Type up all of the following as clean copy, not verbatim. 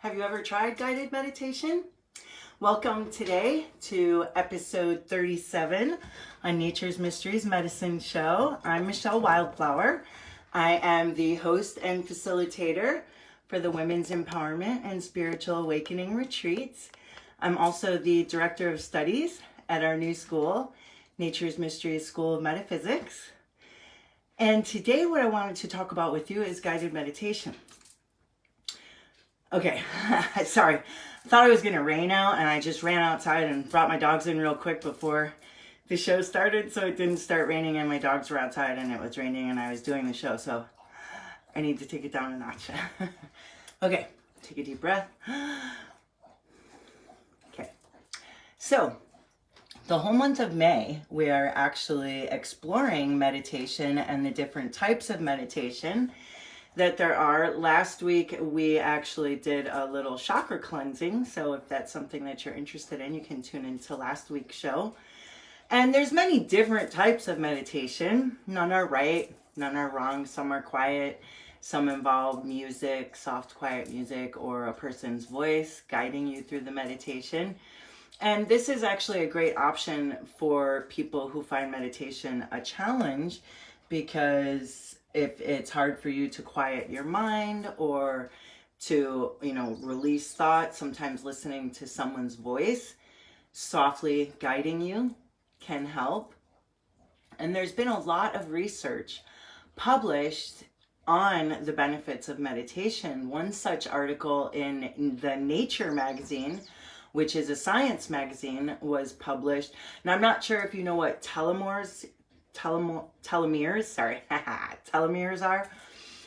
Have you ever tried guided meditation? Welcome today to episode 37 on Nature's Mysteries Medicine Show. I'm Michelle Wildflower. I am the host and facilitator for the Women's Empowerment and Spiritual Awakening Retreats. I'm also the Director of Studies at our new school, Nature's Mysteries School of Metaphysics. And today what I wanted to talk about with you is guided meditation. Okay, sorry. I thought it was going to rain out and I just ran outside and brought my dogs in real quick before the show started, so it didn't start raining and my dogs were outside and it was raining and I was doing the show, so I need to take it down a notch. Okay, take a deep breath. Okay, so the whole month of May, we are actually exploring meditation and the different types of meditation that there are. Last week, we actually did a little chakra cleansing. So if that's something that you're interested in, you can tune into last week's show. And there's many different types of meditation. None are right, none are wrong. Some are quiet. Some involve music, soft, quiet music, or a person's voice guiding you through the meditation. And this is actually a great option for people who find meditation a challenge, because if it's hard for you to quiet your mind or to, release thoughts, sometimes listening to someone's voice softly guiding you can help. And there's been a lot of research published on the benefits of meditation. One such article in the Nature magazine, which is a science magazine, was published. And I'm not sure if you know what telomeres are.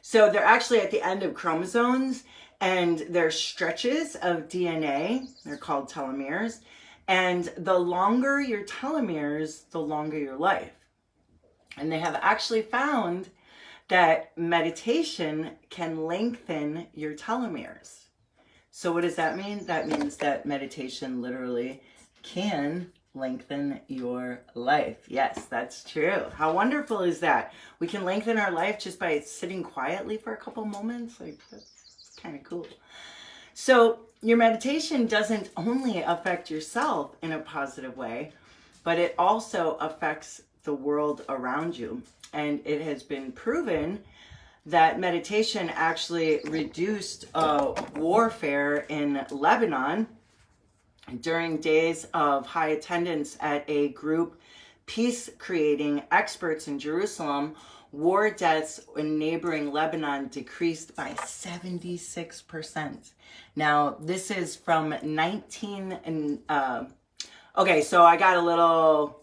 So they're actually at the end of chromosomes, and they're stretches of DNA. They're called telomeres. And the longer your telomeres, the longer your life. And they have actually found that meditation can lengthen your telomeres. So what does that mean? That means that meditation literally can lengthen your life. Yes, that's true. How wonderful is that? We can lengthen our life just by sitting quietly for a couple moments. That's kind of cool. So your meditation doesn't only affect yourself in a positive way, but it also affects the world around you. And it has been proven that meditation actually reduced warfare in Lebanon during days of high attendance at a group peace-creating experts in Jerusalem. War deaths in neighboring Lebanon decreased by 76%. Now, this is from okay, so I got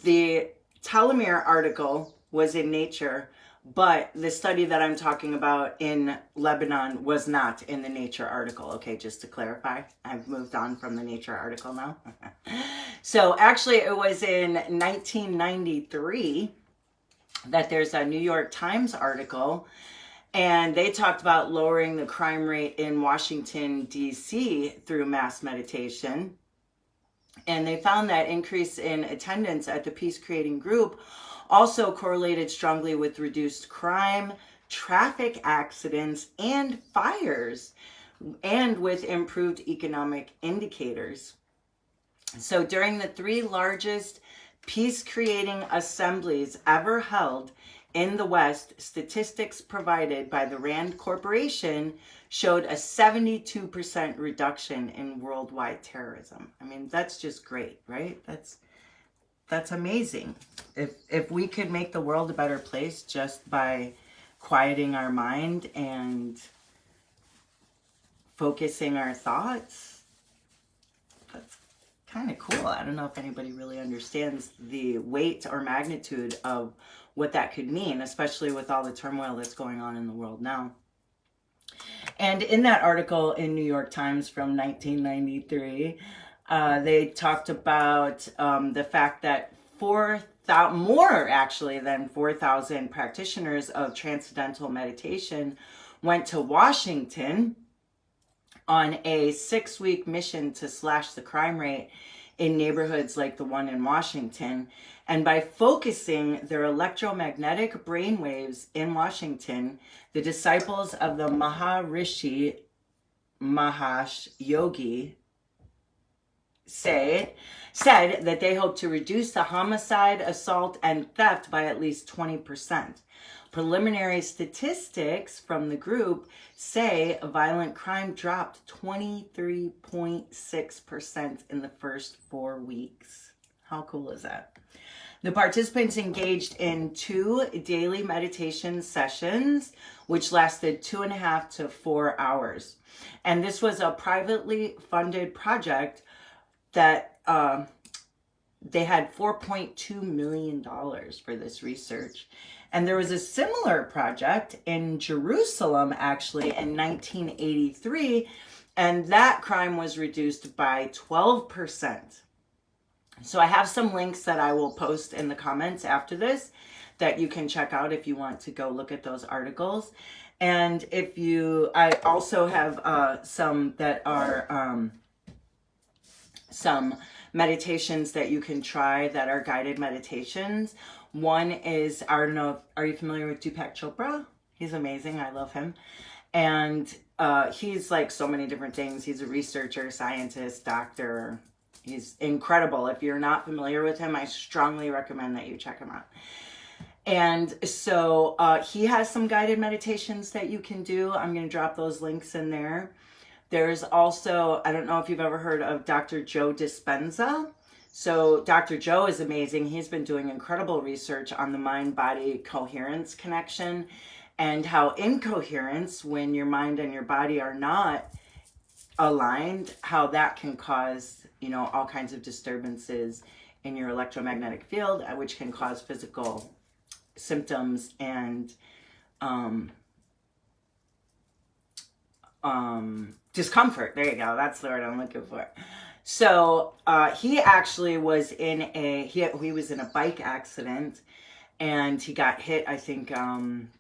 the telomere article was in Nature, but the study that I'm talking about in Lebanon was not in the Nature article. Okay, just to clarify, I've moved on from the Nature article now. So actually it was in 1993 that there's a New York Times article, and they talked about lowering the crime rate in Washington, D.C. through mass meditation. And they found that increase in attendance at the peace-creating group also correlated strongly with reduced crime, traffic accidents, and fires, and with improved economic indicators. So during the 3 largest peace-creating assemblies ever held in the West, statistics provided by the Rand Corporation showed a 72% reduction in worldwide terrorism. I mean, that's just great, right? That's amazing. If we could make the world a better place just by quieting our mind and focusing our thoughts, that's kind of cool. I don't know if anybody really understands the weight or magnitude of what that could mean, especially with all the turmoil that's going on in the world now. And in that article in New York Times from 1993, they talked about the fact that more actually than 4,000 practitioners of transcendental meditation went to Washington on a 6-week mission to slash the crime rate in neighborhoods like the one in Washington. And by focusing their electromagnetic brainwaves in Washington, the disciples of the Maharishi Mahesh Yogi said that they hope to reduce the homicide, assault, and theft by at least 20%. Preliminary statistics from the group say violent crime dropped 23.6% in the first 4 weeks. How cool is that? The participants engaged in 2 daily meditation sessions, which lasted 2.5 to 4 hours. And this was a privately funded project that they had $4.2 million for this research. And there was a similar project in Jerusalem, actually, in 1983, and that crime was reduced by 12%. So I have some links that I will post in the comments after this that you can check out if you want to go look at those articles. And I also have some that are some meditations that you can try that are guided meditations. One is, I don't know, are you familiar with Deepak Chopra? He's amazing. I love him. And he's like so many different things. He's a researcher, scientist, doctor. He's incredible. If you're not familiar with him, I strongly recommend that you check him out. And so he has some guided meditations that you can do. I'm going to drop those links in there. There's also, I don't know if you've ever heard of Dr. Joe Dispenza. So Dr. Joe is amazing. He's been doing incredible research on the mind-body coherence connection and how incoherence, when your mind and your body are not aligned, how that can cause, all kinds of disturbances in your electromagnetic field, which can cause physical symptoms and discomfort. There you go. That's the word I'm looking for. So he actually was in he was in a bike accident, and he got hit, I think,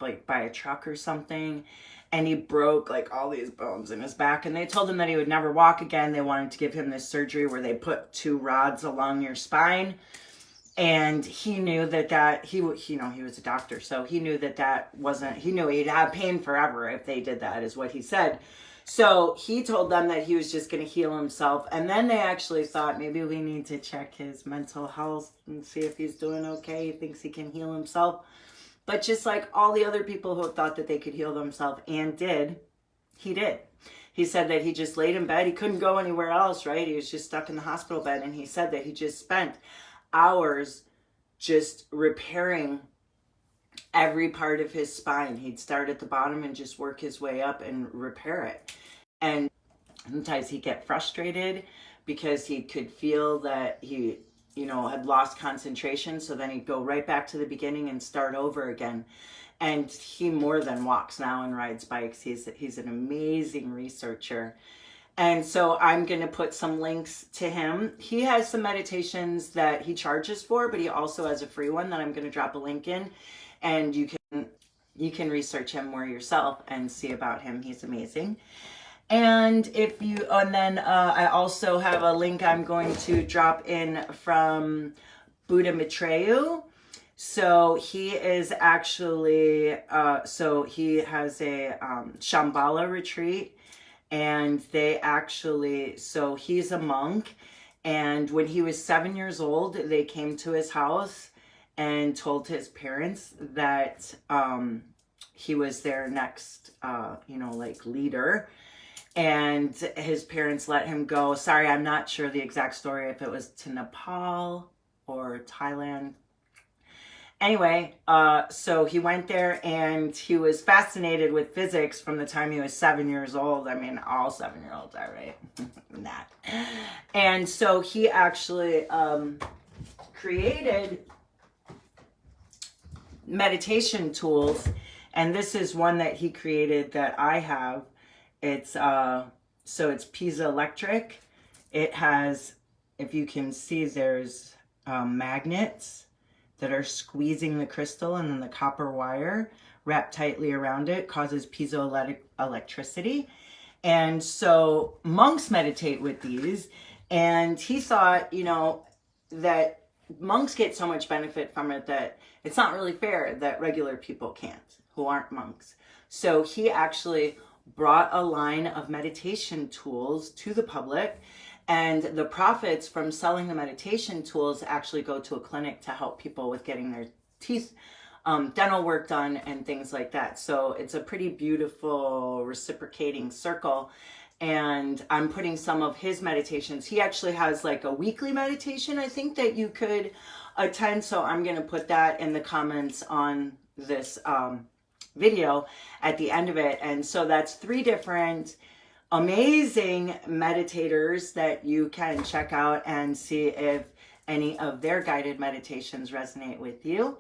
like by a truck or something, and he broke like all these bones in his back, and they told him that he would never walk again. They wanted to give him this surgery where they put 2 rods along your spine, and he knew that he was a doctor, so he knew that wasn't, he knew he'd have pain forever if they did that, is what he said. So he told them that he was just going to heal himself. And then they actually thought, maybe we need to check his mental health and see if he's doing okay. He thinks he can heal himself. But just like all the other people who thought that they could heal themselves and did, he did. He said that he just laid in bed. He couldn't go anywhere else, right? He was just stuck in the hospital bed. And he said that he just spent hours just repairing every part of his spine. He'd start at the bottom and just work his way up and repair it. And sometimes he'd get frustrated because he could feel that he, had lost concentration. So then he'd go right back to the beginning and start over again. And he more than walks now and rides bikes. He's an amazing researcher. And so I'm going to put some links to him. He has some meditations that he charges for, but he also has a free one that I'm going to drop a link in. And you can research him more yourself and see about him. He's amazing. And then I also have a link I'm going to drop in from Buddha Maitreyu. So he is actually, he has a Shambhala retreat, and he's a monk. And when he was 7 years old, they came to his house and told his parents that he was their next, leader. And his parents let him go. Sorry, I'm not sure the exact story, if it was to Nepal or Thailand. Anyway, so he went there, and he was fascinated with physics from the time he was 7 years old. I mean, all 7-year-olds are, right? Nah. And so he actually created meditation tools, and this is one that he created that I have. It's it's piezoelectric. It has, if you can see, there's magnets that are squeezing the crystal, and then the copper wire wrapped tightly around it causes piezoelectricity. And so monks meditate with these, and he thought, that monks get so much benefit from it that it's not really fair that regular people can't, who aren't monks. So he actually brought a line of meditation tools to the public, and the profits from selling the meditation tools actually go to a clinic to help people with getting their teeth, dental work done and things like that. So it's a pretty beautiful reciprocating circle. And I'm putting some of his meditations. He actually has like a weekly meditation, I think, that you could attend. So I'm going to put that in the comments on this video at the end of it. And so that's 3 different amazing meditators that you can check out and see if any of their guided meditations resonate with you.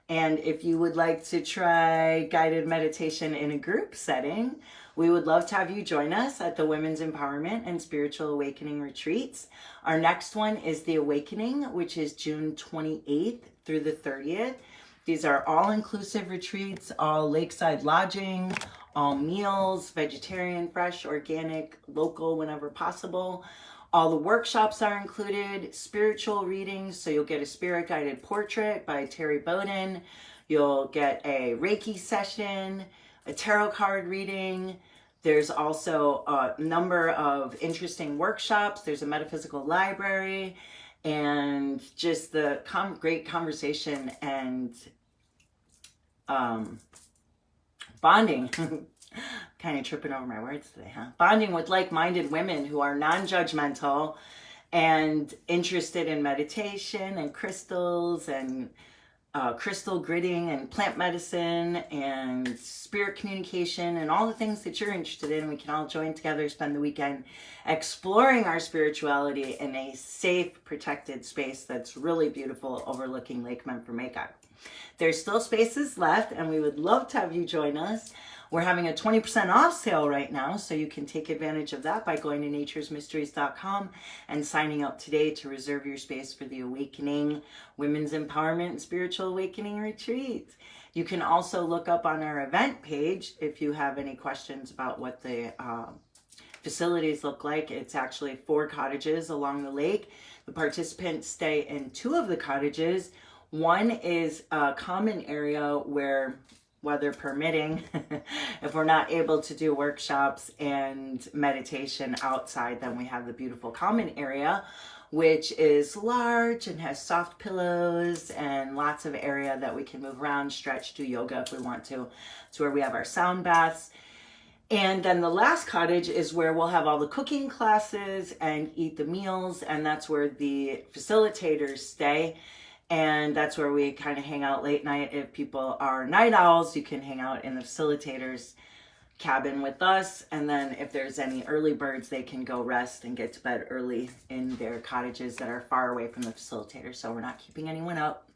And if you would like to try guided meditation in a group setting, we would love to have you join us at the Women's Empowerment and Spiritual Awakening Retreats. Our next one is The Awakening, which is June 28th through the 30th. These are all-inclusive retreats, all lakeside lodging, all meals, vegetarian, fresh, organic, local whenever possible. All the workshops are included, spiritual readings, so you'll get a spirit-guided portrait by Terry Bowden. You'll get a Reiki session, a tarot card reading. There's also a number of interesting workshops. There's a metaphysical library, and just the great conversation and bonding. Kind of tripping over my words today, huh? Bonding with like-minded women who are non-judgmental and interested in meditation and crystals and crystal gridding and plant medicine and spirit communication and all the things that you're interested in. We can all join together, spend the weekend exploring our spirituality in a safe, protected space that's really beautiful overlooking Lake Memphremagog. There's still spaces left, and we would love to have you join us. We're having a 20% off sale right now, so you can take advantage of that by going to naturesmysteries.com and signing up today to reserve your space for the Awakening, Women's Empowerment and Spiritual Awakening Retreat. You can also look up on our event page if you have any questions about what the facilities look like. It's actually 4 cottages along the lake. The participants stay in 2 of the cottages. One is a common area where, weather permitting, if we're not able to do workshops and meditation outside, then we have the beautiful common area, which is large and has soft pillows and lots of area that we can move around, stretch, do yoga if we want to. It's where we have our sound baths. And then the last cottage is where we'll have all the cooking classes and eat the meals, and that's where the facilitators stay. And that's where we kind of hang out late night. If people are night owls, you can hang out in the facilitator's cabin with us. And then if there's any early birds, they can go rest and get to bed early in their cottages that are far away from the facilitator. So we're not keeping anyone up.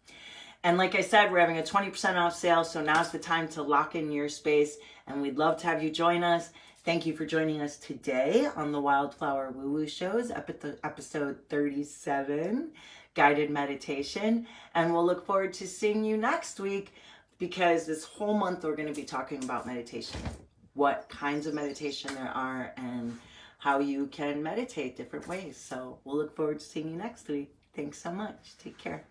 And like I said, we're having a 20% off sale. So now's the time to lock in your space. And we'd love to have you join us. Thank you for joining us today on the Wildflower Woo Woo Shows, episode 37. Guided meditation, and we'll look forward to seeing you next week, because this whole month we're going to be talking about meditation, what kinds of meditation there are, and how you can meditate different ways. So we'll look forward to seeing you next week. Thanks so much. Take care.